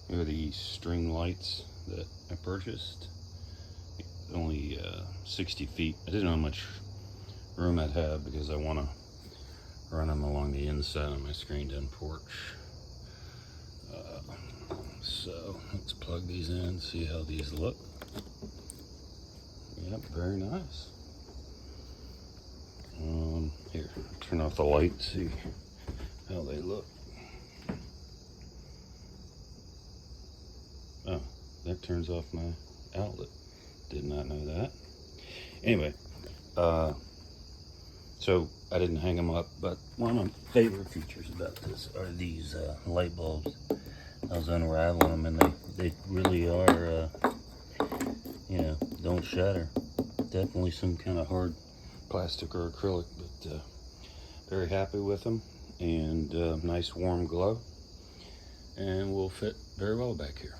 Here are these string lights that I purchased. Only 60 feet. I didn't know how much room I'd have because I want to run them along the inside of my screened-in porch. So let's plug these in and see how these look. Yep, very nice. Here, turn off the light, see how they look. Oh, that turns off my outlet. Did not know that. Anyway, so I didn't hang them up, but one of my favorite features about this are these light bulbs. I was unraveling them, and they really are, you know, don't shatter. Definitely some kind of hard plastic or acrylic, but very happy with them, and nice warm glow, and will fit very well back here.